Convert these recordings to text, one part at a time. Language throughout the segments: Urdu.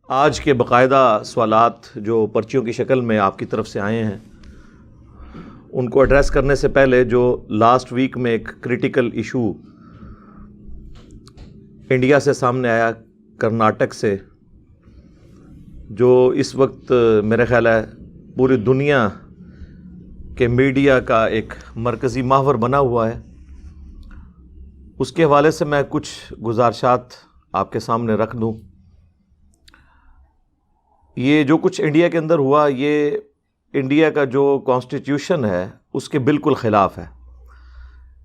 آج کے باقاعدہ سوالات جو پرچیوں کی شکل میں آپ کی طرف سے آئے ہیں ان کو ایڈریس کرنے سے پہلے جو لاسٹ ویک میں ایک کریٹیکل ایشو انڈیا سے سامنے آیا، کرناٹک سے، جو اس وقت میرا خیال ہے پوری دنیا کے میڈیا کا ایک مرکزی محور بنا ہوا ہے، اس کے حوالے سے میں کچھ گزارشات آپ کے سامنے رکھ دوں۔ یہ جو کچھ انڈیا کے اندر ہوا، یہ انڈیا کا جو کانسٹیٹیوشن ہے اس کے بالکل خلاف ہے۔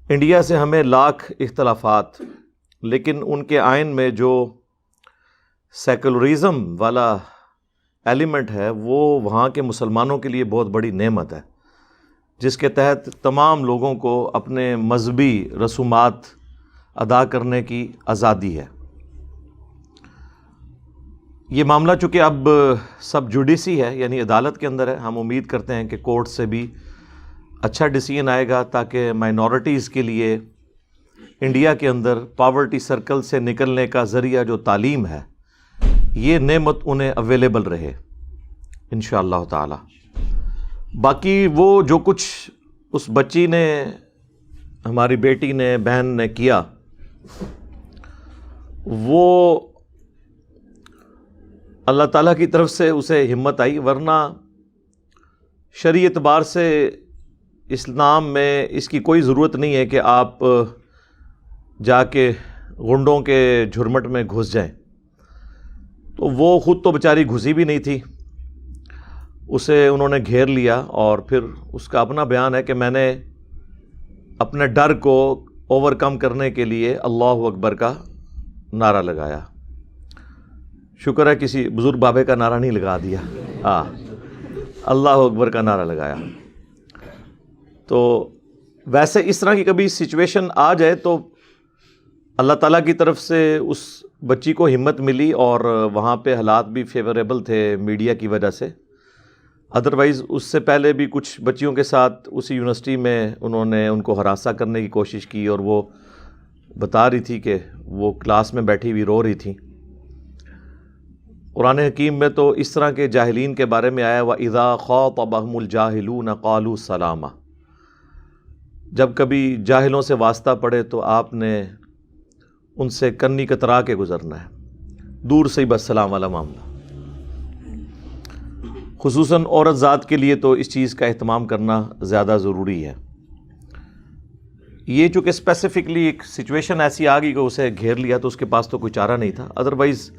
انڈیا سے ہمیں لاکھ اختلافات، لیکن ان کے آئین میں جو سیکولرزم والا ایلیمنٹ ہے وہ وہاں کے مسلمانوں کے لیے بہت بڑی نعمت ہے، جس کے تحت تمام لوگوں کو اپنے مذہبی رسومات ادا کرنے کی آزادی ہے۔ یہ معاملہ چونکہ اب سب جوڈیسی ہے، یعنی عدالت کے اندر ہے، ہم امید کرتے ہیں کہ کورٹ سے بھی اچھا ڈیسیژن آئے گا تاکہ مائنورٹیز کے لیے انڈیا کے اندر پاورٹی سرکل سے نکلنے کا ذریعہ جو تعلیم ہے، یہ نعمت انہیں اویلیبل رہے انشاءاللہ تعالی۔ باقی وہ جو کچھ اس بچی نے، ہماری بیٹی نے، بہن نے کیا، وہ اللہ تعالیٰ کی طرف سے اسے ہمت آئی، ورنہ شرعی اعتبار سے اسلام میں اس کی کوئی ضرورت نہیں ہے کہ آپ جا کے غنڈوں کے جھرمٹ میں گھس جائیں۔ تو وہ خود تو بیچاری گھسی بھی نہیں تھی، اسے انہوں نے گھیر لیا، اور پھر اس کا اپنا بیان ہے کہ میں نے اپنے ڈر کو اوور کم کرنے کے لیے اللہ اکبر کا نعرہ لگایا۔ شکر ہے کسی بزرگ بابے کا نعرہ نہیں لگا دیا، اللہ اکبر کا نعرہ لگایا۔ تو ویسے اس طرح کی کبھی سچویشن آ جائے تو اللہ تعالیٰ کی طرف سے اس بچی کو ہمت ملی، اور وہاں پہ حالات بھی فیوریبل تھے میڈیا کی وجہ سے۔ ادروائز اس سے پہلے بھی کچھ بچیوں کے ساتھ اسی یونیورسٹی میں انہوں نے ان کو ہراساں کرنے کی کوشش کی، اور وہ بتا رہی تھی کہ وہ کلاس میں بیٹھی ہوئی رو رہی تھی۔ قرآن حکیم میں تو اس طرح کے جاہلین کے بارے میں آیا، وَإِذَا خَاطَبَهُمُ الْجَاهِلُونَ قَالُوا سَلَامًا، جب کبھی جاہلوں سے واسطہ پڑے تو آپ نے ان سے کنی کترا کے گزرنا ہے، دور سے ہی بس سلام والا معاملہ۔ خصوصاً عورت ذات کے لیے تو اس چیز کا اہتمام کرنا زیادہ ضروری ہے۔ یہ چونکہ اسپیسیفکلی ایک سچویشن ایسی آ گئی کہ اسے گھیر لیا، تو اس کے پاس تو کوئی چارہ نہیں تھا۔ ادروائز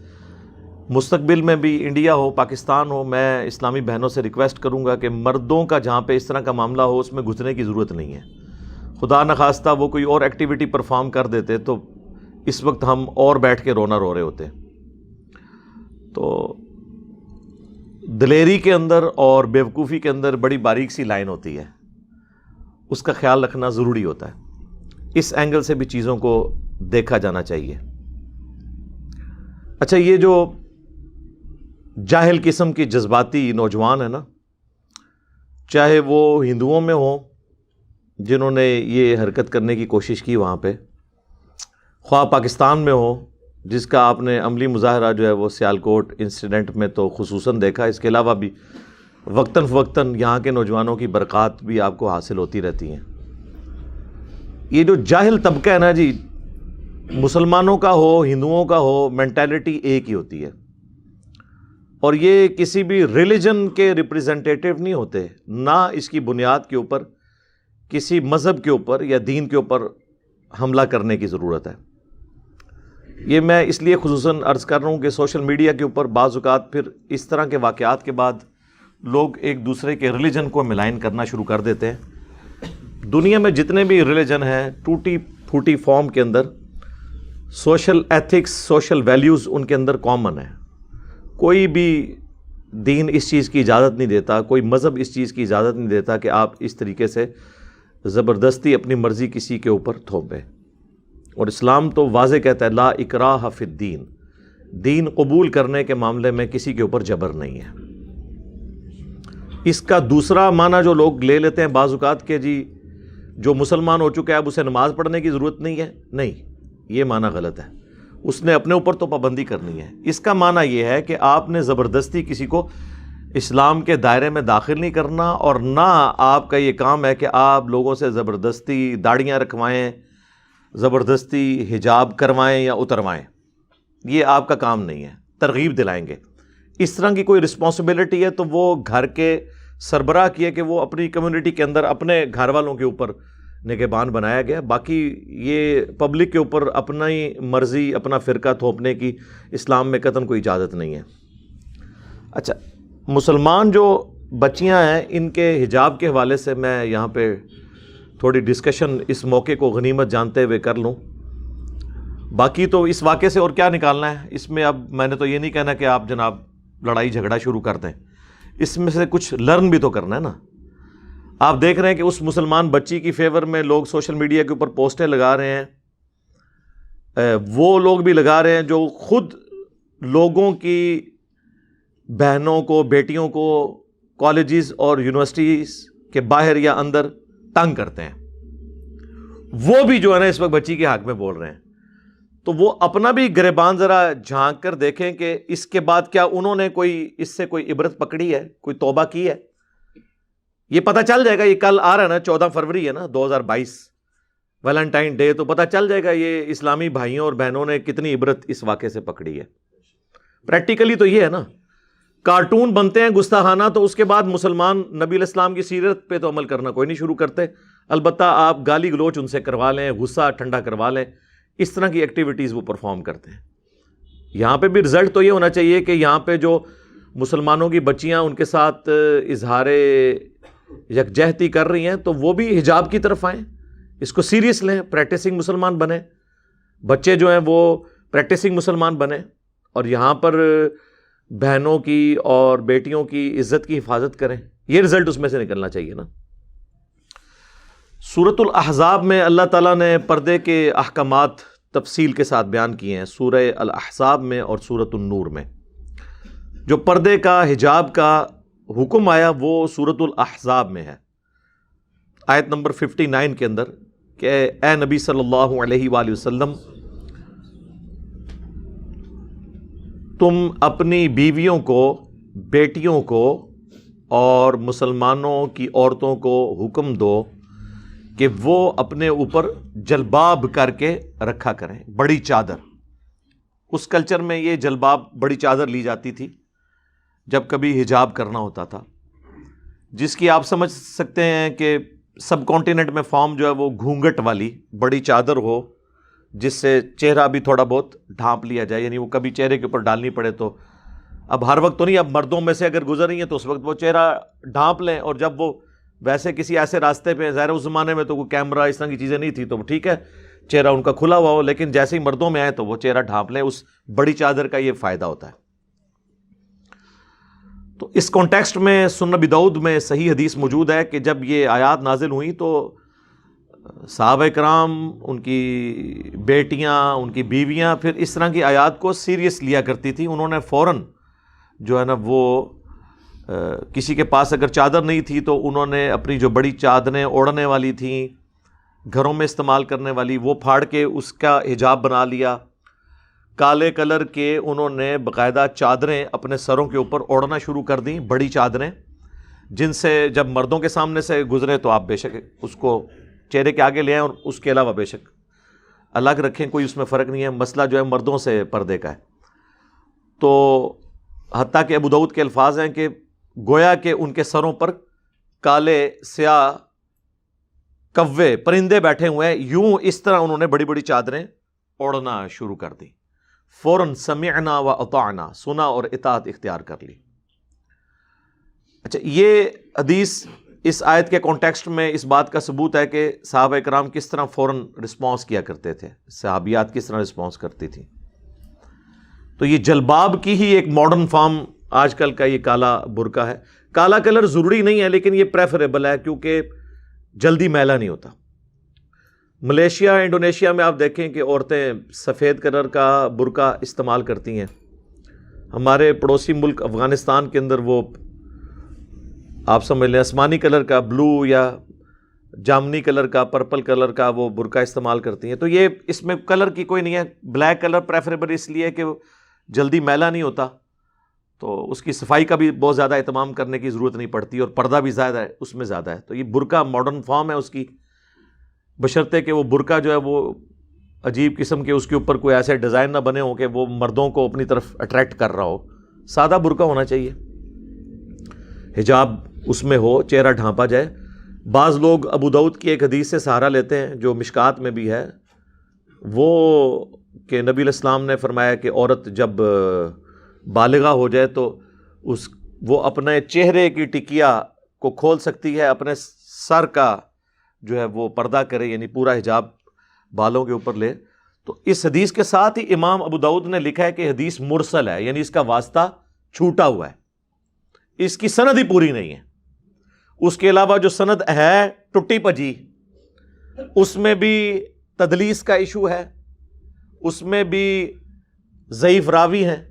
مستقبل میں بھی انڈیا ہو، پاکستان ہو، میں اسلامی بہنوں سے ریکویسٹ کروں گا کہ مردوں کا جہاں پہ اس طرح کا معاملہ ہو اس میں گھسنے کی ضرورت نہیں ہے۔ خدا نخواستہ وہ کوئی اور ایکٹیویٹی پرفارم کر دیتے تو اس وقت ہم اور بیٹھ کے رونا رو رہے ہوتے۔ تو دلیری کے اندر اور بیوقوفی کے اندر بڑی باریک سی لائن ہوتی ہے، اس کا خیال رکھنا ضروری ہوتا ہے۔ اس اینگل سے بھی چیزوں کو دیکھا جانا چاہیے۔ اچھا، یہ جو جاہل قسم کی جذباتی نوجوان ہے نا، چاہے وہ ہندوؤں میں ہوں جنہوں نے یہ حرکت کرنے کی کوشش کی وہاں پہ، خواہ پاکستان میں ہو جس کا آپ نے عملی مظاہرہ جو ہے وہ سیالکوٹ انسیڈنٹ میں تو خصوصاً دیکھا، اس کے علاوہ بھی وقتاً فوقتاً یہاں کے نوجوانوں کی برکات بھی آپ کو حاصل ہوتی رہتی ہیں۔ یہ جو جاہل طبقہ ہے نا جی، مسلمانوں کا ہو، ہندوؤں کا ہو، مینٹالٹی ایک ہی ہوتی ہے، اور یہ کسی بھی ریلیجن کے ریپریزنٹیٹیو نہیں ہوتے، نہ اس کی بنیاد کے اوپر کسی مذہب کے اوپر یا دین کے اوپر حملہ کرنے کی ضرورت ہے۔ یہ میں اس لیے خصوصاً عرض کر رہا ہوں کہ سوشل میڈیا کے اوپر بعض اوقات پھر اس طرح کے واقعات کے بعد لوگ ایک دوسرے کے ریلیجن کو ملائن کرنا شروع کر دیتے ہیں۔ دنیا میں جتنے بھی ریلیجن ہیں، ٹوٹی پھوٹی فارم کے اندر سوشل ایتھکس، سوشل ویلیوز ان کے اندر کامن ہے۔ کوئی بھی دین اس چیز کی اجازت نہیں دیتا، کوئی مذہب اس چیز کی اجازت نہیں دیتا کہ آپ اس طریقے سے زبردستی اپنی مرضی کسی کے اوپر تھوپیں۔ اور اسلام تو واضح کہتا ہے لا اکراہ فی الدین، دین قبول کرنے کے معاملے میں کسی کے اوپر جبر نہیں ہے۔ اس کا دوسرا معنی جو لوگ لے لیتے ہیں بعض اوقات کہ جی جو مسلمان ہو چکا ہے اب اسے نماز پڑھنے کی ضرورت نہیں ہے، نہیں، یہ معنی غلط ہے۔ اس نے اپنے اوپر تو پابندی کرنی ہے. اس کا معنی یہ ہے کہ آپ نے زبردستی کسی کو اسلام کے دائرے میں داخل نہیں کرنا، اور نہ آپ کا یہ کام ہے کہ آپ لوگوں سے زبردستی داڑیاں رکھوائیں، زبردستی حجاب کروائیں یا اتروائیں. یہ آپ کا کام نہیں ہے. ترغیب دلائیں گے. اس طرح کی کوئی رسپانسبلٹی ہے تو وہ گھر کے سربراہ کی ہے کہ وہ اپنی کمیونٹی کے اندر اپنے گھر والوں کے اوپر نگہبان بنایا گیا. باقی یہ پبلک کے اوپر اپنی مرضی، اپنا فرقہ تھوپنے کی اسلام میں قطعاً کوئی اجازت نہیں ہے. اچھا، مسلمان جو بچیاں ہیں ان کے حجاب کے حوالے سے میں یہاں پہ تھوڑی ڈسکشن اس موقع کو غنیمت جانتے ہوئے کر لوں. باقی تو اس واقعے سے اور کیا نکالنا ہے اس میں. اب میں نے تو یہ نہیں کہنا کہ آپ جناب لڑائی جھگڑا شروع کر دیں، اس میں سے کچھ لرن بھی تو کرنا ہے نا. آپ دیکھ رہے ہیں کہ اس مسلمان بچی کی فیور میں لوگ سوشل میڈیا کے اوپر پوسٹیں لگا رہے ہیں. وہ لوگ بھی لگا رہے ہیں جو خود لوگوں کی بہنوں کو، بیٹیوں کو کالجز اور یونیورسٹیز کے باہر یا اندر تنگ کرتے ہیں. وہ بھی جو ہے نا اس وقت بچی کے حق میں بول رہے ہیں. تو وہ اپنا بھی گریبان ذرا جھانک کر دیکھیں کہ اس کے بعد کیا انہوں نے اس سے کوئی عبرت پکڑی ہے، کوئی توبہ کی ہے. یہ پتہ چل جائے گا. یہ کل آ رہا ہے نا، 14 فروری ہے نا 2022، ویلنٹائن ڈے. تو پتہ چل جائے گا یہ اسلامی بھائیوں اور بہنوں نے کتنی عبرت اس واقعے سے پکڑی ہے. پریکٹیکلی تو یہ ہے نا، کارٹون بنتے ہیں گستاخانہ، تو اس کے بعد مسلمان نبی علیہ السلام کی سیرت پہ تو عمل کرنا کوئی نہیں شروع کرتے. البتہ آپ گالی گلوچ ان سے کروا لیں، غصہ ٹھنڈا کروا لیں، اس طرح کی ایکٹیویٹیز وہ پرفارم کرتے ہیں. یہاں پہ بھی رزلٹ تو یہ ہونا چاہیے کہ یہاں پہ جو مسلمانوں کی بچیاں ان کے ساتھ اظہار یکجہتی کر رہی ہیں تو وہ بھی حجاب کی طرف آئیں، اس کو سیریس لیں، پریکٹسنگ مسلمان بنیں. بچے جو ہیں وہ پریکٹسنگ مسلمان بنیں، اور یہاں پر بہنوں کی اور بیٹیوں کی عزت کی حفاظت کریں. یہ رزلٹ اس میں سے نکلنا چاہیے نا. سورۃ الاحزاب میں اللہ تعالیٰ نے پردے کے احکامات تفصیل کے ساتھ بیان کیے ہیں. سورہ الاحزاب میں اور سورۃ النور میں جو پردے کا، حجاب کا حکم آیا وہ سورۃ الاحزاب میں ہے، آیت نمبر 59 کے اندر، کہ اے نبی صلی اللہ علیہ وآلہ وسلم، تم اپنی بیویوں کو، بیٹیوں کو اور مسلمانوں کی عورتوں کو حکم دو کہ وہ اپنے اوپر جلباب کر کے رکھا کریں، بڑی چادر. اس کلچر میں یہ جلباب، بڑی چادر لی جاتی تھی جب کبھی حجاب کرنا ہوتا تھا، جس کی آپ سمجھ سکتے ہیں کہ سب کانٹیننٹ میں فارم جو ہے وہ گھونگھٹ والی بڑی چادر ہو، جس سے چہرہ بھی تھوڑا بہت ڈھانپ لیا جائے، یعنی وہ کبھی چہرے کے اوپر ڈالنی پڑے تو. اب ہر وقت تو نہیں، اب مردوں میں سے اگر گزر رہی ہیں تو اس وقت وہ چہرہ ڈھانپ لیں، اور جب وہ ویسے کسی ایسے راستے پہ، ظاہر اس زمانے میں تو کوئی کیمرہ اس طرح کی چیزیں نہیں تھی تو ٹھیک ہے چہرہ ان کا کھلا ہوا ہو، لیکن جیسے ہی مردوں میں آئے تو وہ چہرہ ڈھانپ لیں. اس بڑی چادر کا یہ فائدہ ہوتا ہے. تو اس کانٹیکسٹ میں سنن ابی داؤد میں صحیح حدیث موجود ہے کہ جب یہ آیات نازل ہوئی تو صحابہ کرام، ان کی بیٹیاں، ان کی بیویاں پھر اس طرح کی آیات کو سیریس لیا کرتی تھی. انہوں نے فوراً جو ہے نا وہ کسی کے پاس اگر چادر نہیں تھی تو انہوں نے اپنی جو بڑی چادریں اوڑھنے والی تھیں، گھروں میں استعمال کرنے والی، وہ پھاڑ کے اس کا حجاب بنا لیا. کالے کلر کے انہوں نے باقاعدہ چادریں اپنے سروں کے اوپر اوڑھنا شروع کر دیں، بڑی چادریں، جن سے جب مردوں کے سامنے سے گزرے تو آپ بے شک اس کو چہرے کے آگے لے آئیں، اور اس کے علاوہ بے شک الگ رکھیں، کوئی اس میں فرق نہیں ہے. مسئلہ جو ہے مردوں سے پردے کا ہے. تو حتیٰ کہ ابو داؤد کے الفاظ ہیں کہ گویا کہ ان کے سروں پر کالے سیاہ کوے پرندے بیٹھے ہوئے ہیں، یوں اس طرح انہوں نے بڑی بڑی چادریں اوڑھنا شروع کر دی. فوراً سمعنا و اطعنا، سنا اور اطاعت اختیار کر لی. اچھا، یہ حدیث اس آیت کے کانٹیکسٹ میں اس بات کا ثبوت ہے کہ صحابہ کرام کس طرح فوراً رسپانس کیا کرتے تھے، صحابیات کس طرح رسپانس کرتی تھیں. تو یہ جلباب کی ہی ایک ماڈرن فارم آج کل کا یہ کالا برقع ہے. کالا کلر ضروری نہیں ہے لیکن یہ پریفریبل ہے کیونکہ جلدی میلا نہیں ہوتا. ملیشیا، انڈونیشیا میں آپ دیکھیں کہ عورتیں سفید کلر کا برقع استعمال کرتی ہیں. ہمارے پڑوسی ملک افغانستان کے اندر وہ آپ سمجھ لیں آسمانی کلر کا، بلو یا جامنی کلر کا، پرپل کلر کا وہ برقع استعمال کرتی ہیں. تو یہ اس میں کلر کی کوئی نہیں ہے، بلیک کلر پریفریبل اس لیے کہ جلدی میلا نہیں ہوتا، تو اس کی صفائی کا بھی بہت زیادہ اہتمام کرنے کی ضرورت نہیں پڑتی، اور پردہ بھی زیادہ ہے اس میں زیادہ ہے. تو یہ برقع ماڈرن فارم ہے اس کی، بشرطے کہ وہ برقع جو ہے وہ عجیب قسم کے اس کے اوپر کوئی ایسے ڈیزائن نہ بنے ہوں کہ وہ مردوں کو اپنی طرف اٹریکٹ کر رہا ہو. سادہ برقع ہونا چاہیے، حجاب اس میں ہو، چہرہ ڈھانپا جائے. بعض لوگ ابو داؤد کی ایک حدیث سے سہارا لیتے ہیں جو مشکات میں بھی ہے، وہ کہ نبی علیہ السلام نے فرمایا کہ عورت جب بالغہ ہو جائے تو وہ اپنے چہرے کی ٹکیا کو کھول سکتی ہے، اپنے سر کا جو ہے وہ پردہ کرے، یعنی پورا حجاب بالوں کے اوپر لے. تو اس حدیث کے ساتھ ہی امام ابو داؤد نے لکھا ہے کہ حدیث مرسل ہے، یعنی اس کا واسطہ چھوٹا ہوا ہے، اس کی سند ہی پوری نہیں ہے. اس کے علاوہ جو سند ہے ٹٹی پجی، اس میں بھی تدلیس کا ایشو ہے، اس میں بھی ضعیف راوی ہیں.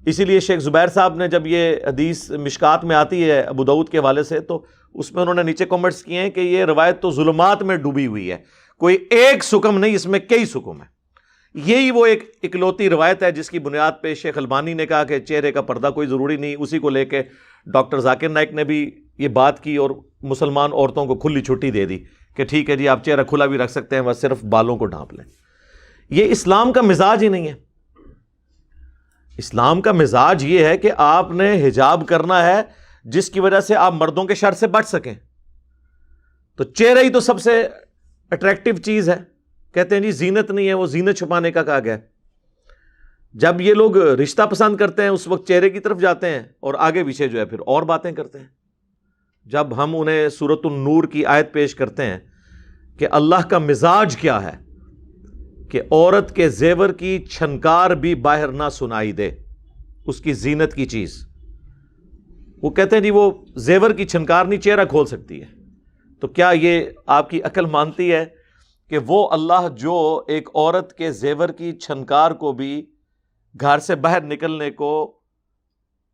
اسی لیے شیخ زبیر صاحب نے جب یہ حدیث مشکات میں آتی ہے ابو داؤد کے حوالے سے، تو اس میں انہوں نے نیچے کامنٹس کیے ہیں کہ یہ روایت تو ظلمات میں ڈوبی ہوئی ہے، کوئی ایک سکم نہیں، اس میں کئی سکم ہیں. یہی وہ ایک اکلوتی روایت ہے جس کی بنیاد پہ شیخ البانی نے کہا کہ چہرے کا پردہ کوئی ضروری نہیں. اسی کو لے کے ڈاکٹر ذاکر نائک نے بھی یہ بات کی اور مسلمان عورتوں کو کھلی چھٹی دے دی کہ ٹھیک ہے جی آپ چہرہ کھلا بھی رکھ سکتے ہیں، بس صرف بالوں کو ڈھانپ لیں. یہ اسلام کا مزاج ہی نہیں ہے. اسلام کا مزاج یہ ہے کہ آپ نے حجاب کرنا ہے جس کی وجہ سے آپ مردوں کے شر سے بچ سکیں. تو چہرہ ہی تو سب سے اٹریکٹیو چیز ہے. کہتے ہیں جی زینت نہیں ہے، وہ زینت چھپانے کا کہا گیا. جب یہ لوگ رشتہ پسند کرتے ہیں اس وقت چہرے کی طرف جاتے ہیں اور آگے پیچھے جو ہے پھر اور باتیں کرتے ہیں. جب ہم انہیں سورۃ النور کی آیت پیش کرتے ہیں کہ اللہ کا مزاج کیا ہے کہ عورت کے زیور کی چھنکار بھی باہر نہ سنائی دے، اس کی زینت کی چیز. وہ کہتے ہیں جی وہ زیور کی چھنکار نہیں چہرہ کھول سکتی ہے. تو کیا یہ آپ کی عقل مانتی ہے کہ وہ اللہ جو ایک عورت کے زیور کی چھنکار کو بھی گھر سے باہر نکلنے کو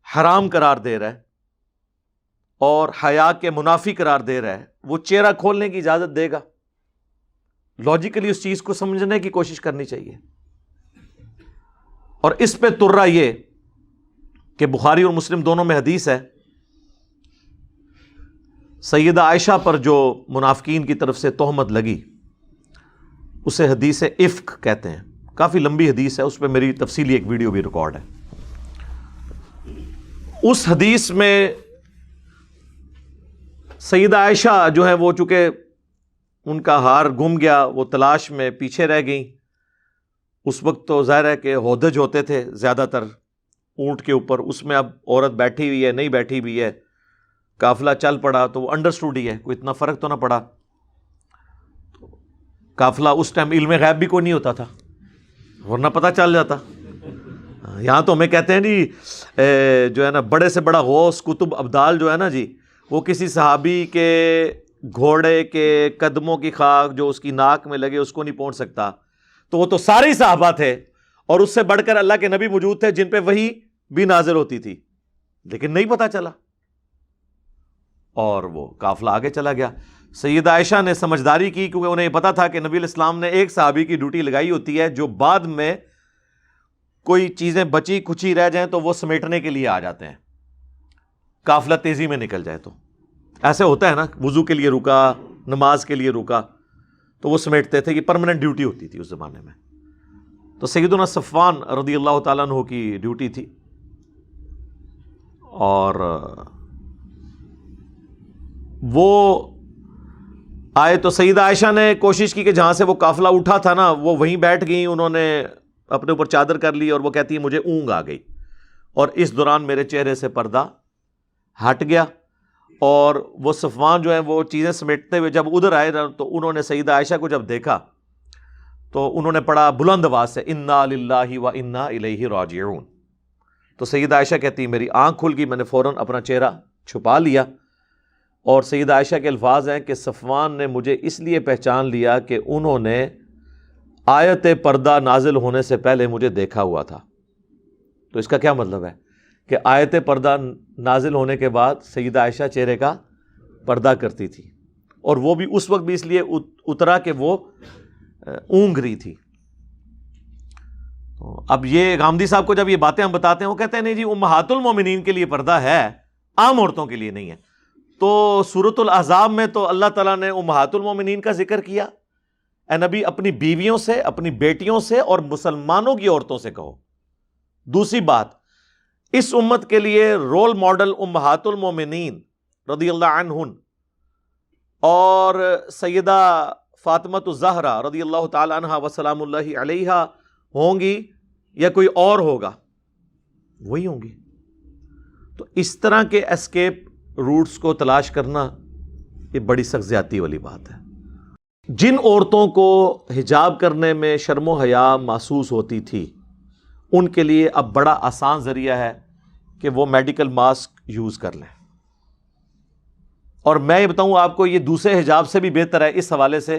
حرام قرار دے رہا ہے اور حیا کے منافی قرار دے رہا ہے، وہ چہرہ کھولنے کی اجازت دے گا؟ لاجیکلی اس چیز کو سمجھنے کی کوشش کرنی چاہیے. اور اس پہ ترا یہ کہ بخاری اور مسلم دونوں میں حدیث ہے، سیدہ عائشہ پر جو منافقین کی طرف سے تہمت لگی اسے حدیث افک کہتے ہیں. کافی لمبی حدیث ہے، اس پہ میری تفصیلی ایک ویڈیو بھی ریکارڈ ہے. اس حدیث میں سیدہ عائشہ جو ہے وہ چونکہ ان کا ہار گم گیا، وہ تلاش میں پیچھے رہ گئیں. اس وقت تو ظاہر ہے کہ ہودج ہوتے تھے زیادہ تر اونٹ کے اوپر، اس میں اب عورت بیٹھی ہوئی ہے نہیں بیٹھی ہوئی ہے، قافلہ چل پڑا تو وہ انڈرسٹوڈ ہی ہے، کوئی اتنا فرق تو نہ پڑا. قافلہ اس ٹائم علم غیب بھی کوئی نہیں ہوتا تھا ورنہ پتہ چل جاتا. یہاں تو ہمیں کہتے ہیں جی جو ہے نا بڑے سے بڑا غوث قطب ابدال جو ہے نا جی، وہ کسی صحابی کے گھوڑے کے قدموں کی خاک جو اس کی ناک میں لگے اس کو نہیں پہنچ سکتا. تو وہ تو سارے ہی صحابہ تھے اور اس سے بڑھ کر اللہ کے نبی موجود تھے جن پہ وحی بھی نازل ہوتی تھی، لیکن نہیں پتا چلا اور وہ قافلہ آگے چلا گیا. سیدہ عائشہ نے سمجھداری کی کیونکہ انہیں پتا تھا کہ نبی علیہ السلام نے ایک صحابی کی ڈیوٹی لگائی ہوتی ہے جو بعد میں کوئی چیزیں بچی کچی رہ جائیں تو وہ سمیٹنے کے لیے آ جاتے ہیں، قافلہ تیزی میں نکل جائے. تو ایسے ہوتا ہے نا، وضو کے لیے رکا، نماز کے لیے رکا تو وہ سمیٹتے تھے، یہ پرماننٹ ڈیوٹی ہوتی تھی اس زمانے میں. تو سیدنا صفوان رضی اللہ تعالیٰ عنہ کی ڈیوٹی تھی اور وہ آئے تو سیدہ عائشہ نے کوشش کی کہ جہاں سے وہ قافلہ اٹھا تھا نا وہ وہیں بیٹھ گئیں، انہوں نے اپنے اوپر چادر کر لی اور وہ کہتی ہے مجھے اونگ آ گئی اور اس دوران میرے چہرے سے پردہ ہٹ گیا. اور وہ صفوان جو ہیں وہ چیزیں سمیٹتے ہوئے جب ادھر آئے تو انہوں نے سیدہ عائشہ کو جب دیکھا تو انہوں نے پڑھا بلند آواز سے انا للہ و انا الیہ راجعون. تو سیدہ عائشہ کہتی میری آنکھ کھل گئی، میں نے فوراً اپنا چہرہ چھپا لیا. اور سیدہ عائشہ کے الفاظ ہیں کہ صفوان نے مجھے اس لیے پہچان لیا کہ انہوں نے آیت پردہ نازل ہونے سے پہلے مجھے دیکھا ہوا تھا. تو اس کا کیا مطلب ہے کہ آیت پردہ نازل ہونے کے بعد سیدہ عائشہ چہرے کا پردہ کرتی تھی اور وہ بھی اس وقت بھی اس لیے اترا کہ وہ اونگ رہی تھی. اب یہ غامدی صاحب کو جب یہ باتیں ہم بتاتے ہیں وہ کہتے ہیں نہیں جی امہات المومنین کے لیے پردہ ہے, عام عورتوں کے لیے نہیں ہے. تو سورۃ الاحزاب میں تو اللہ تعالیٰ نے امہات المومنین کا ذکر کیا, اے نبی اپنی بیویوں سے, اپنی بیٹیوں سے اور مسلمانوں کی عورتوں سے کہو. دوسری بات, اس امت کے لیے رول ماڈل امہات المومنین رضی اللہ عنہن اور سیدہ فاطمۃ الزہرا رضی اللہ تعالی عنہا وسلام اللہ علیہا ہوں گی یا کوئی اور ہوگا؟ وہی ہوں گی. تو اس طرح کے اسکیپ روٹس کو تلاش کرنا یہ بڑی سخت زیادتی والی بات ہے. جن عورتوں کو حجاب کرنے میں شرم و حیا محسوس ہوتی تھی ان کے لیے اب بڑا آسان ذریعہ ہے کہ وہ میڈیکل ماسک یوز کر لیں. اور میں یہ بتاؤں آپ کو, یہ دوسرے حجاب سے بھی بہتر ہے اس حوالے سے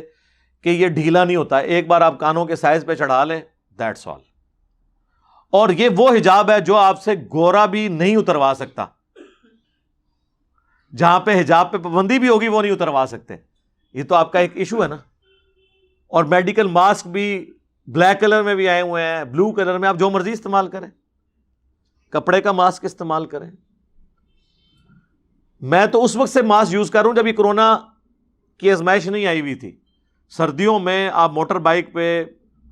کہ یہ ڈھیلا نہیں ہوتا. ایک بار آپ کانوں کے سائز پہ چڑھا لیں, دیٹس آل. اور یہ وہ حجاب ہے جو آپ سے گورا بھی نہیں اتروا سکتا. جہاں پہ حجاب پہ پابندی بھی ہوگی وہ نہیں اتروا سکتے. یہ تو آپ کا ایک ایشو ہے نا. اور میڈیکل ماسک بھی بلیک کلر میں بھی آئے ہوئے ہیں, بلو کلر میں, آپ جو مرضی استعمال کریں, کپڑے کا ماسک استعمال کریں. میں تو اس وقت سے ماسک یوز کر رہا ہوں جب یہ کرونا کی آزمائش نہیں آئی ہوئی تھی. سردیوں میں آپ موٹر بائک پہ,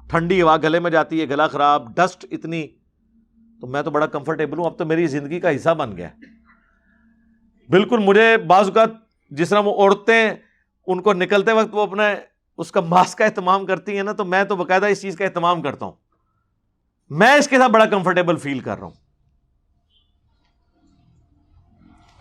ٹھنڈی ہوا گلے میں جاتی ہے, گلا خراب, ڈسٹ اتنی, تو میں تو بڑا کمفرٹیبل ہوں. اب تو میری زندگی کا حصہ بن گیا بالکل. مجھے بعض اوقات جس طرح وہ عورتیں ان کو نکلتے وقت وہ اپنے اس کا ماسک کا اہتمام کرتی ہیں نا, تو میں تو باقاعدہ اس چیز کا اہتمام کرتا ہوں. میں اس کے ساتھ بڑا کمفرٹیبل فیل کر رہا ہوں.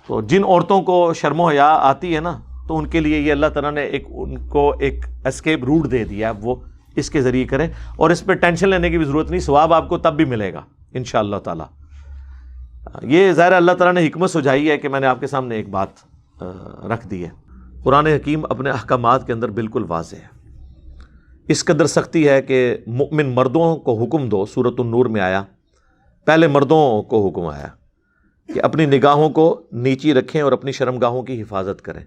تو جن عورتوں کو شرم و حیا آتی ہے نا, تو ان کے لیے یہ اللہ تعالیٰ نے ان کو ایک اسکیپ روٹ دے دیا ہے, وہ اس کے ذریعے کریں. اور اس پہ ٹینشن لینے کی بھی ضرورت نہیں, ثواب آپ کو تب بھی ملے گا انشاءاللہ تعالیٰ. یہ ظاہر اللہ تعالیٰ نے حکمت سجائی ہے کہ میں نے آپ کے سامنے ایک بات رکھ دی ہے. قرآن حکیم اپنے احکامات کے اندر بالکل واضح ہے. اس قدر سختی ہے کہ مؤمن مردوں کو حکم دو, سورۃ النور میں آیا, پہلے مردوں کو حکم آیا کہ اپنی نگاہوں کو نیچی رکھیں اور اپنی شرمگاہوں کی حفاظت کریں.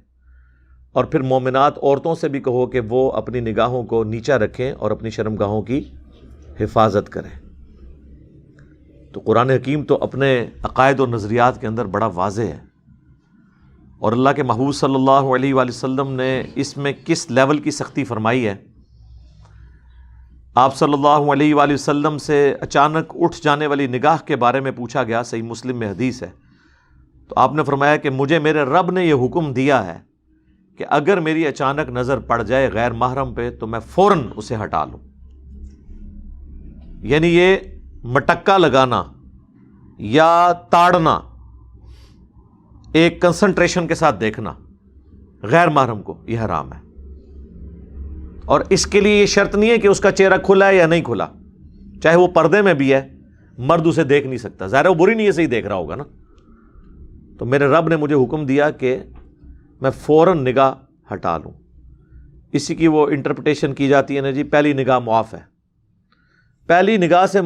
اور پھر مومنات عورتوں سے بھی کہو کہ وہ اپنی نگاہوں کو نیچا رکھیں اور اپنی شرمگاہوں کی حفاظت کریں. تو قرآن حکیم تو اپنے عقائد و نظریات کے اندر بڑا واضح ہے. اور اللہ کے محبوب صلی اللہ علیہ وآلہ وسلم نے اس میں کس لیول کی سختی فرمائی ہے. آپ صلی اللہ علیہ وآلہ وسلم سے اچانک اٹھ جانے والی نگاہ کے بارے میں پوچھا گیا, صحیح مسلم میں حدیث ہے. تو آپ نے فرمایا کہ مجھے میرے رب نے یہ حکم دیا ہے کہ اگر میری اچانک نظر پڑ جائے غیر محرم پہ تو میں فوراً اسے ہٹا لوں. یعنی یہ مٹکا لگانا یا تاڑنا, ایک کنسنٹریشن کے ساتھ دیکھنا غیر محرم کو, یہ حرام ہے. اور اس کے لیے یہ شرط نہیں ہے کہ اس کا چہرہ کھلا ہے یا نہیں کھلا, چاہے وہ پردے میں بھی ہے, مرد اسے دیکھ نہیں سکتا. ظاہر وہ بری نیت سے ہی دیکھ رہا ہوگا نا. تو میرے رب نے مجھے حکم دیا کہ میں فوراً نگاہ ہٹا لوں. اسی کی وہ انٹرپریٹیشن کی جاتی ہے نا جی, پہلی نگاہ معاف ہے. پہلی نگاہ سے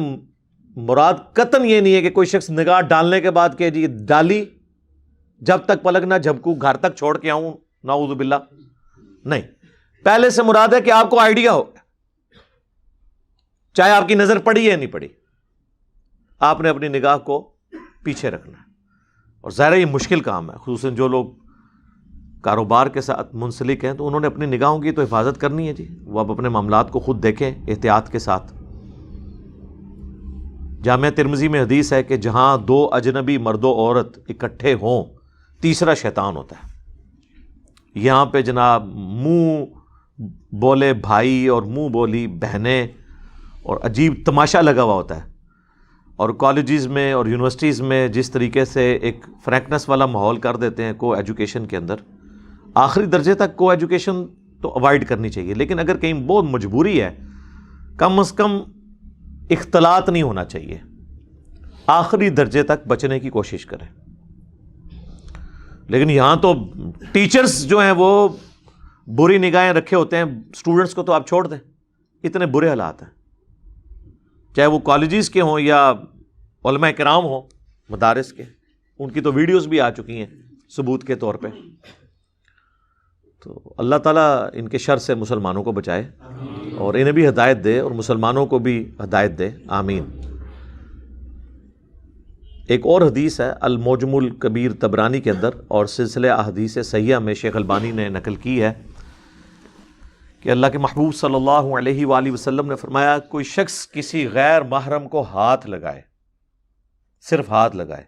مراد قطعاً یہ نہیں ہے کہ کوئی شخص نگاہ ڈالنے کے بعد کہ جی ڈالی, جب تک پلک نہ جھپکوں گھر تک چھوڑ کے آؤں, نعوذ باللہ, نہیں. پہلے سے مراد ہے کہ آپ کو آئیڈیا ہو, چاہے آپ کی نظر پڑی یا نہیں پڑی, آپ نے اپنی نگاہ کو پیچھے رکھنا ہے. اور ظاہر یہ مشکل کام ہے, خصوصاً جو لوگ کاروبار کے ساتھ منسلک ہیں تو انہوں نے اپنی نگاہوں کی تو حفاظت کرنی ہے جی. وہ اب اپنے معاملات کو خود دیکھیں احتیاط کے ساتھ. جامعہ ترمذی میں حدیث ہے کہ جہاں دو اجنبی مرد و عورت اکٹھے ہوں تیسرا شیطان ہوتا ہے. یہاں پہ جناب منہ بولے بھائی اور منہ بولی بہنیں اور عجیب تماشا لگا ہوا ہوتا ہے. اور کالجز میں اور یونیورسٹیز میں جس طریقے سے ایک فرینکنس والا ماحول کر دیتے ہیں کو ایجوکیشن کے اندر, آخری درجے تک کو ایجوکیشن تو اوائڈ کرنی چاہیے, لیکن اگر کہیں بہت مجبوری ہے کم از کم اختلاط نہیں ہونا چاہیے, آخری درجے تک بچنے کی کوشش کریں. لیکن یہاں تو ٹیچرز جو ہیں وہ بری نگاہیں رکھے ہوتے ہیں, اسٹوڈنٹس کو تو آپ چھوڑ دیں, اتنے برے حالات ہیں. چاہے وہ کالجز کے ہوں یا علماء کرام ہوں مدارس کے, ان کی تو ویڈیوز بھی آ چکی ہیں ثبوت کے طور پہ. تو اللہ تعالیٰ ان کے شر سے مسلمانوں کو بچائے اور انہیں بھی ہدایت دے اور مسلمانوں کو بھی ہدایت دے، آمین۔ ایک اور حدیث ہے المعجم الکبیر طبرانی کے اندر اور سلسلہ احادیث صحیحہ میں شیخ البانی نے نقل کی ہے کہ اللہ کے محبوب صلی اللہ علیہ وآلہ وسلم نے فرمایا کوئی شخص کسی غیر محرم کو ہاتھ لگائے، صرف ہاتھ لگائے،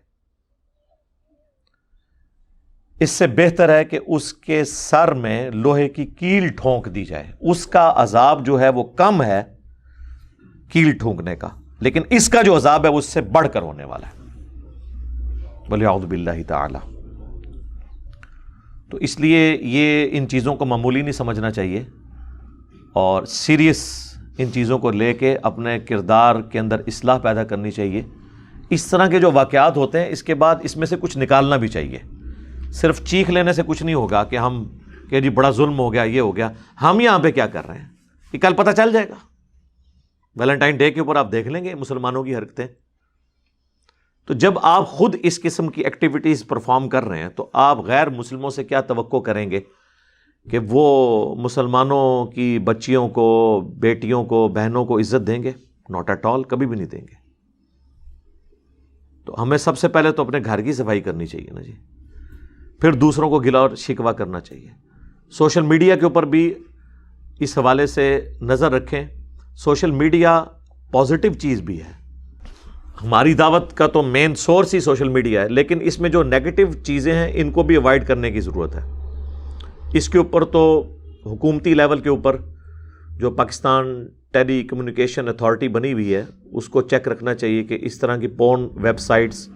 اس سے بہتر ہے کہ اس کے سر میں لوہے کی کیل ٹھونک دی جائے۔ اس کا عذاب جو ہے وہ کم ہے کیل ٹھونکنے کا، لیکن اس کا جو عذاب ہے وہ اس سے بڑھ کر ہونے والا ہے، وَلِعَوْذُ بِاللَّهِ تعالی۔ تو اس لیے یہ ان چیزوں کو معمولی نہیں سمجھنا چاہیے اور سیریس ان چیزوں کو لے کے اپنے کردار کے اندر اصلاح پیدا کرنی چاہیے۔ اس طرح کے جو واقعات ہوتے ہیں اس کے بعد اس میں سے کچھ نکالنا بھی چاہیے۔ صرف چیخ لینے سے کچھ نہیں ہوگا کہ جی بڑا ظلم ہو گیا، یہ ہو گیا، ہم یہاں پہ کیا کر رہے ہیں یہ کل پتہ چل جائے گا۔ ویلنٹائن ڈے کے اوپر آپ دیکھ لیں گے مسلمانوں کی حرکتیں۔ تو جب آپ خود اس قسم کی ایکٹیویٹیز پرفارم کر رہے ہیں تو آپ غیر مسلموں سے کیا توقع کریں گے کہ وہ مسلمانوں کی بچیوں کو، بیٹیوں کو، بہنوں کو عزت دیں گے؟ ناٹ ایٹ آل، کبھی بھی نہیں دیں گے۔ تو ہمیں سب سے پہلے تو اپنے گھر کی صفائی کرنی چاہیے نا جی، پھر دوسروں کو گلا اور شکوہ کرنا چاہیے۔ سوشل میڈیا کے اوپر بھی اس حوالے سے نظر رکھیں۔ سوشل میڈیا پازیٹیو چیز بھی ہے، ہماری دعوت کا تو مین سورس ہی سوشل میڈیا ہے، لیکن اس میں جو نیگیٹو چیزیں ہیں ان کو بھی اوائڈ کرنے کی ضرورت ہے۔ اس کے اوپر تو حکومتی لیول کے اوپر جو پاکستان ٹیلی کمیونیکیشن اتھارٹی بنی ہوئی ہے اس کو چیک رکھنا چاہیے کہ اس طرح کی پورن ویب سائٹس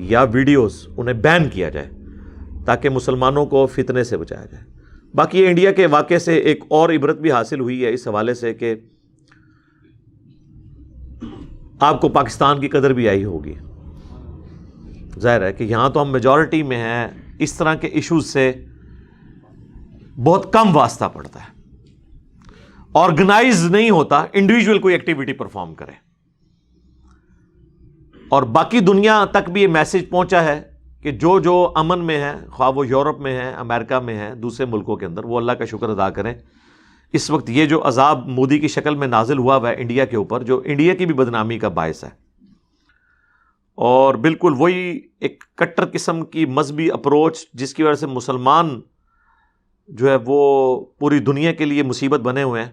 یا ویڈیوز انہیں بین کیا جائے تاکہ مسلمانوں کو فتنے سے بچایا جائے۔ باقی انڈیا کے واقعے سے ایک اور عبرت بھی حاصل ہوئی ہے اس حوالے سے کہ آپ کو پاکستان کی قدر بھی آئی ہوگی۔ ظاہر ہے کہ یہاں تو ہم میجورٹی میں ہیں، اس طرح کے ایشوز سے بہت کم واسطہ پڑتا ہے، آرگنائز نہیں ہوتا، انڈیویجول کوئی ایکٹیویٹی پرفارم کرے۔ اور باقی دنیا تک بھی یہ میسج پہنچا ہے کہ جو امن میں ہے، خواہ وہ یورپ میں ہے، امریکہ میں ہے، دوسرے ملکوں کے اندر، وہ اللہ کا شکر ادا کریں۔ اس وقت یہ جو عذاب مودی کی شکل میں نازل ہوا ہے انڈیا کے اوپر، جو انڈیا کی بھی بدنامی کا باعث ہے، اور بالکل وہی ایک کٹر قسم کی مذہبی اپروچ جس کی وجہ سے مسلمان جو ہے وہ پوری دنیا کے لیے مصیبت بنے ہوئے ہیں،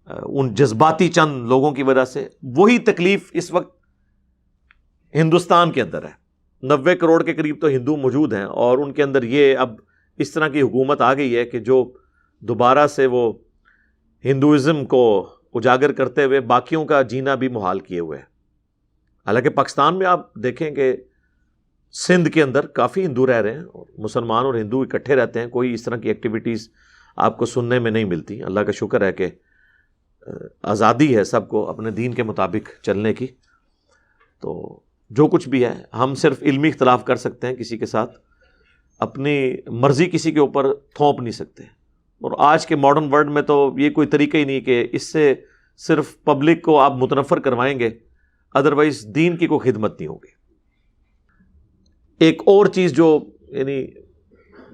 ان جذباتی چند لوگوں کی وجہ سے، وہی تکلیف اس وقت ہندوستان کے اندر ہے۔ 90 کروڑ کے قریب تو ہندو موجود ہیں، اور ان کے اندر یہ اب اس طرح کی حکومت آ گئی ہے کہ جو دوبارہ سے وہ ہندوازم کو اجاگر کرتے ہوئے باقیوں کا جینا بھی محال کیے ہوئے ہیں۔ حالانکہ پاکستان میں آپ دیکھیں کہ سندھ کے اندر کافی ہندو رہ رہے ہیں، اور مسلمان اور ہندو اکٹھے رہتے ہیں، کوئی اس طرح کی ایکٹیویٹیز آپ کو سننے میں نہیں ملتی۔ اللہ کا شکر ہے کہ آزادی ہے سب کو اپنے دین کے مطابق چلنے کی۔ تو جو کچھ بھی ہے ہم صرف علمی اختلاف کر سکتے ہیں کسی کے ساتھ، اپنی مرضی کسی کے اوپر تھوپ نہیں سکتے۔ اور آج کے ماڈرن ورلڈ میں تو یہ کوئی طریقہ ہی نہیں کہ اس سے صرف پبلک کو آپ متنفر کروائیں گے، ادروائز دین کی کوئی خدمت نہیں ہوگی۔ ایک اور چیز جو یعنی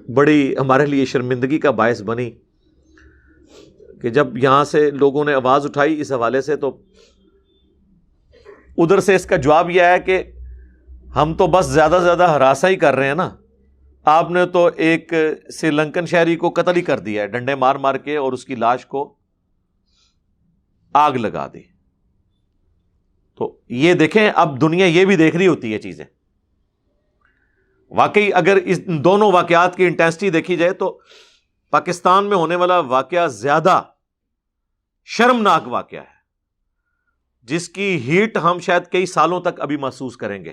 بڑی ہمارے لیے شرمندگی کا باعث بنی کہ جب یہاں سے لوگوں نے آواز اٹھائی اس حوالے سے، تو ادھر سے اس کا جواب یہ ہے کہ ہم تو بس زیادہ سے زیادہ ہراساں ہی کر رہے ہیں نا، آپ نے تو ایک سری لنکن شہری کو قتل ہی کر دیا ہے، ڈنڈے مار مار کے، اور اس کی لاش کو آگ لگا دی۔ تو یہ دیکھیں اب دنیا یہ بھی دیکھ رہی ہوتی ہے چیزیں۔ واقعی اگر اس دونوں واقعات کی انٹینسٹی دیکھی جائے تو پاکستان میں ہونے والا واقعہ زیادہ شرمناک واقعہ ہے، جس کی ہیٹ ہم شاید کئی سالوں تک ابھی محسوس کریں گے۔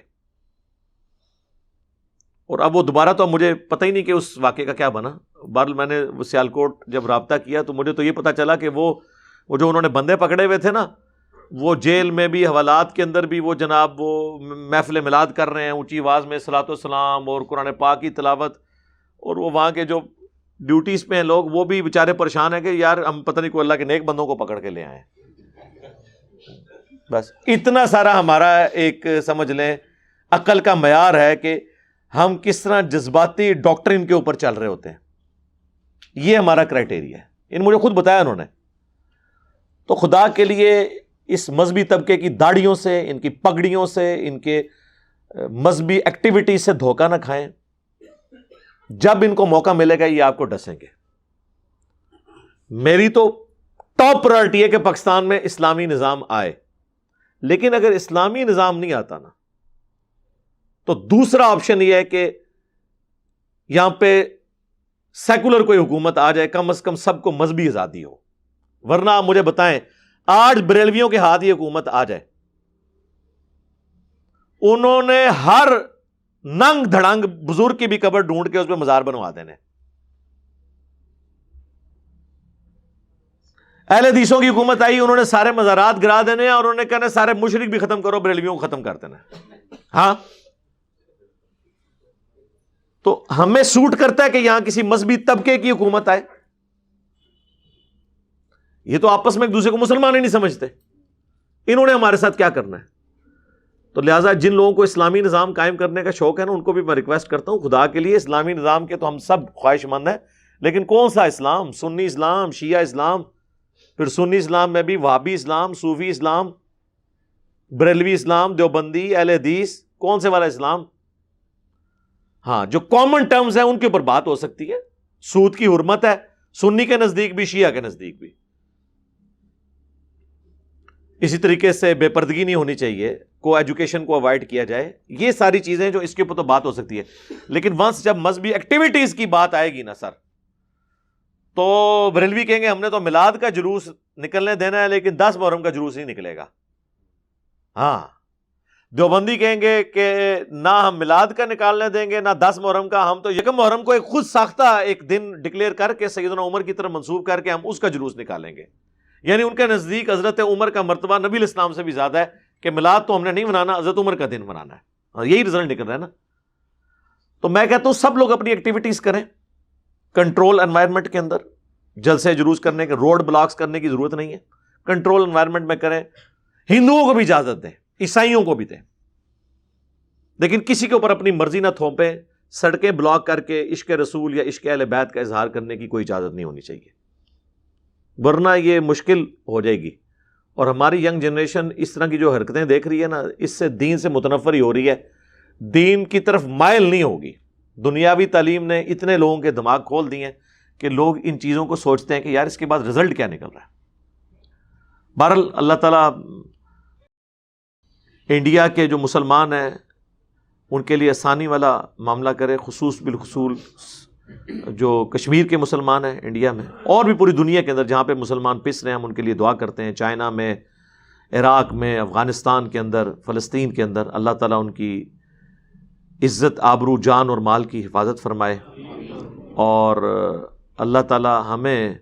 اور اب وہ دوبارہ تو مجھے پتہ ہی نہیں کہ اس واقعے کا کیا بنا۔ بہرحال میں نے سیالکوٹ جب رابطہ کیا تو مجھے تو یہ پتہ چلا کہ وہ جو انہوں نے بندے پکڑے ہوئے تھے نا، وہ جیل میں بھی، حوالات کے اندر بھی وہ جناب وہ محفل میلاد کر رہے ہیں اونچی آواز میں، صلاۃ والسلام اور قرآن پاک کی تلاوت، اور وہ وہاں کے جو ڈیوٹیز پہ ہیں لوگ وہ بھی بیچارے پریشان ہیں کہ یار ہم پتہ نہیں کوئی اللہ کے نیک بندوں کو پکڑ کے لے آئے ہیں۔ بس اتنا سارا ہمارا ایک سمجھ لیں عقل کا معیار ہے کہ ہم کس طرح جذباتی ڈاکٹرن کے اوپر چل رہے ہوتے ہیں۔ یہ ہمارا کرائٹیریا ہے. ان مجھے خود بتایا انہوں نے. تو خدا کے لیے اس مذہبی طبقے کی داڑھیوں سے، ان کی پگڑیوں سے، ان کے مذہبی ایکٹیویٹی سے دھوکہ نہ کھائیں. جب ان کو موقع ملے گا یہ آپ کو ڈسیں گے. میری تو ٹاپ پرائرٹی ہے کہ پاکستان میں اسلامی نظام آئے، لیکن اگر اسلامی نظام نہیں آتا نا تو دوسرا آپشن یہ ہے کہ یہاں پہ سیکولر کوئی حکومت آ جائے، کم از کم سب کو مذہبی آزادی ہو. ورنہ آپ مجھے بتائیں آج بریلویوں کے ہاتھ یہ حکومت آ جائے، انہوں نے ہر ننگ دھڑنگ بزرگ کی بھی قبر ڈھونڈ کے اس پہ مزار بنوا دینے. اہل حدیثوں کی حکومت آئی، انہوں نے سارے مزارات گرا دینے اور انہوں نے کہنا سارے مشرک بھی ختم کرو، بریلویوں کو ختم کر دینا. ہاں تو ہمیں سوٹ کرتا ہے کہ یہاں کسی مذہبی طبقے کی حکومت آئے. یہ تو آپس میں ایک دوسرے کو مسلمان ہی نہیں سمجھتے، انہوں نے ہمارے ساتھ کیا کرنا ہے. تو لہٰذا جن لوگوں کو اسلامی نظام قائم کرنے کا شوق ہے نا، ان کو بھی میں ریکویسٹ کرتا ہوں، خدا کے لیے اسلامی نظام کے تو ہم سب خواہش مند ہیں، لیکن کون سا اسلام؟ سنی اسلام، شیعہ اسلام، پھر سنی اسلام میں بھی وہابی اسلام، صوفی اسلام، بریلوی اسلام، دیوبندی، اہل حدیث، کون سے والا اسلام؟ ہاں جو کامن ٹرمز ہیں ان کے اوپر بات ہو سکتی ہے. سود کی حرمت ہے سنی کے نزدیک بھی، شیعہ کے نزدیک بھی. اسی طریقے سے بے پردگی نہیں ہونی چاہیے، کو ایجوکیشن کو اوائڈ کیا جائے. یہ ساری چیزیں جو اس کے اوپر تو بات ہو سکتی ہے، لیکن ونس جب مذہبی ایکٹیویٹیز کی بات آئے گی نا سر، تو بریلوی کہیں گے ہم نے تو میلاد کا جلوس نکلنے دینا ہے لیکن 10 محرم کا جلوس نہیں نکلے گا. ہاں دیوبندی کہیں گے کہ نہ ہم میلاد کا نکالنے دیں گے نہ 10 محرم کا، ہم تو یکم محرم کو ایک خود ساختہ ایک دن ڈکلیئر کر کے سیدنا عمر کی طرف منسوب کر کے ہم اس کا جلوس نکالیں گے. یعنی ان کے نزدیک حضرت عمر کا مرتبہ نبی الاسلام سے بھی زیادہ ہے کہ میلاد تو ہم نے نہیں منانا، حضرت عمر کا دن منانا ہے. اور یہی رزلٹ نکل رہا ہے نا. تو میں کہتا ہوں سب لوگ اپنی ایکٹیویٹیز کریں کنٹرول انوائرمنٹ کے اندر. جلسے جلوس کرنے کے، روڈ بلاکس کرنے کی ضرورت نہیں ہے، کنٹرول انوائرمنٹ میں کریں. ہندوؤں کو بھی اجازت دیں، عیسائیوں کو بھی دیں، لیکن کسی کے اوپر اپنی مرضی نہ تھوپیں. سڑکیں بلاک کر کے عشق رسول یا عشق اہل بیت کا اظہار کرنے کی کوئی اجازت نہیں ہونی چاہیے، ورنہ یہ مشکل ہو جائے گی. اور ہماری ینگ جنریشن اس طرح کی جو حرکتیں دیکھ رہی ہے نا، اس سے دین سے متنفر ہی ہو رہی ہے، دین کی طرف مائل نہیں ہوگی. دنیاوی تعلیم نے اتنے لوگوں کے دماغ کھول دیے ہیں کہ لوگ ان چیزوں کو سوچتے ہیں کہ یار اس کے بعد رزلٹ کیا نکل رہا ہے. بہرحال اللہ تعالیٰ انڈیا کے جو مسلمان ہیں ان کے لیے آسانی والا معاملہ کرے، خصوص بالخصوص جو کشمیر کے مسلمان ہیں انڈیا میں اور بھی پوری دنیا کے اندر جہاں پہ مسلمان پس رہے ہیں، ہم ان کے لیے دعا کرتے ہیں. چائنا میں، عراق میں، افغانستان کے اندر، فلسطین کے اندر اللہ تعالیٰ ان کی عزت، آبرو، جان اور مال کی حفاظت فرمائے، اور اللہ تعالیٰ ہمیں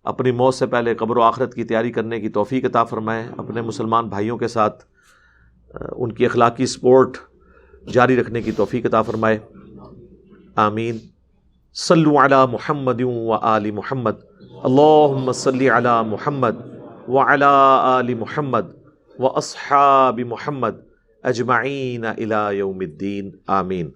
اپنی موت سے پہلے قبر و آخرت کی تیاری کرنے کی توفیق عطا فرمائے. اپنے مسلمان بھائیوں کے ساتھ ان کی اخلاقی سپورٹ جاری رکھنے کی توفیق عطا فرمائے. آمین. صلو علی محمد و آل محمد. اللہم صلی علی محمد وعلی آل محمد و اصحاب محمد اجمعین الی یوم الدین. آمین.